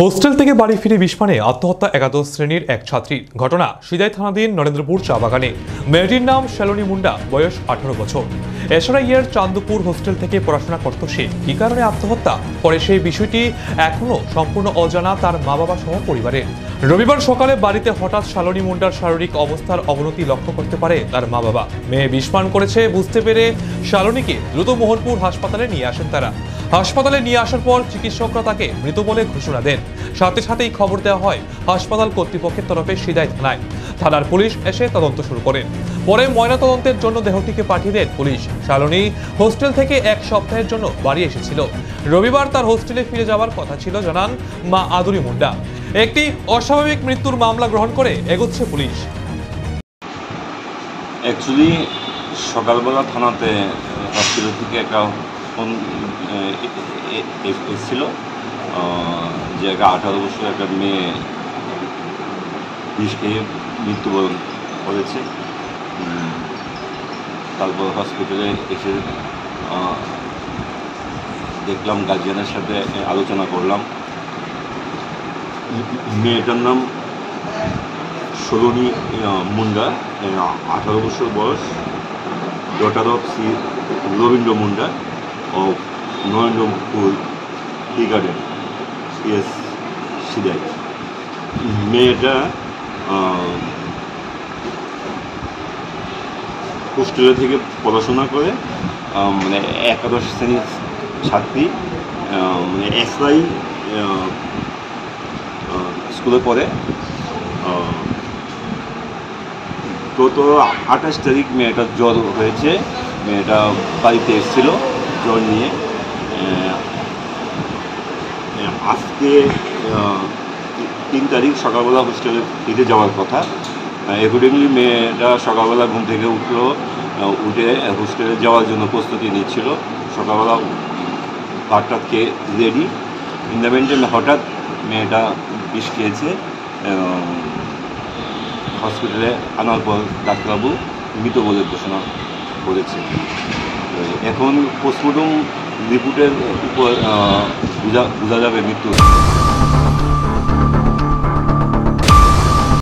Hostel থেকে বাড়ি ফিরে বিস্ফানে আত্মহত্যা একাদশ শ্রেণীর এক ছাত্রীর। ঘটনা সিদাই থানাধীন নরেন্দ্রপুর চা বাগানে। মেয়েটির নাম শালনী মুন্ডা, বয়স 18 বছর। এসরাইয়ের চান্দপুর হোস্টেল থেকে পড়াশোনা করত সে। কি কারণে আত্মহত্যা করে সেই বিষয়টি এখনো সম্পূর্ণ অজানা তার মা বাবা সহ পরিবারের। রবিবার সকালে বাড়িতে হঠাৎ শালনী মুন্ডার শারীরিক অবস্থার অবনতি লক্ষ্য করতে পারে তার মা বাবা। মেয়ে বিস্ফান করেছে বুঝতে পেরে শালনীকে দ্রুত মোহনপুর হাসপাতালে নিয়ে আসেন তারা। হাসপাতালে নিয়ে আসার পর চিকিৎসকরা তাকে মৃত বলে ঘোষণা দেন। সাথে সাথেই খবর দেওয়া হয় হাসপাতাল কর্তৃপক্ষের তরফে সিদাই থানায়। থানার পুলিশ এসে তদন্ত শুরু করেন। পরে ময়নাতদন্তের জন্য দেহটিকে পাঠিয়ে দেন পুলিশ। শালনী হোস্টেল থেকে এক সপ্তাহের জন্য বাড়ি এসেছিল। রবিবার তার হোস্টেলে ফিরে যাওয়ার কথা ছিল জানান মা আদুরি মুন্ডা। একটি অস্বাভাবিক মৃত্যুর মামলা গ্রহণ করে এগোচ্ছে পুলিশ। অ্যাকচুয়ালি সকালবেলা থানাতে হসপিটাল থেকে একটা ফোন এসেছিল যে একটা 18 বছর একটা মেয়ে বিষ খেয়ে মৃত্যুবরণ করেছে। তারপর হসপিটালে এসে দেখলাম, গার্জিয়ানের সাথে আলোচনা করলাম। মেয়েটার নাম শালনী মুন্ডা, 18 বছর বয়স, daughter of Shri Rabindra Munda of Narendrapur tea garden C S. মেয়েটা হোস্টেলে থেকে পড়াশোনা করে, মানে একাদশ শ্রেণীর ছাত্রী, মানে এসরাই স্কুলে পড়ে। গত 28 তারিখ মেয়েটার জ্বর হয়েছে। মেয়েটা বাড়িতে এসেছিল জ্বর নিয়ে। আজকে 3 তারিখ সকালবেলা হোস্টেলে ফিরে যাওয়ার কথা। অ্যাকর্ডিংলি মেয়েটা সকালবেলা ঘুম থেকে উঠে হোস্টেলে যাওয়ার জন্য প্রস্তুতি নিচ্ছিল। সকালবেলা ভাতটা খেয়ে রেডি। ইন দ্য মেনটেন হঠাৎ মেয়েটা বিষ খেয়েছে। হসপিটালে আনার পর ডাক্তারবাবু মৃত বলে ঘোষণা করেছে। এখন পোস্টমর্টম রিপোর্টের উপর বোঝা যাবে মৃত্যু।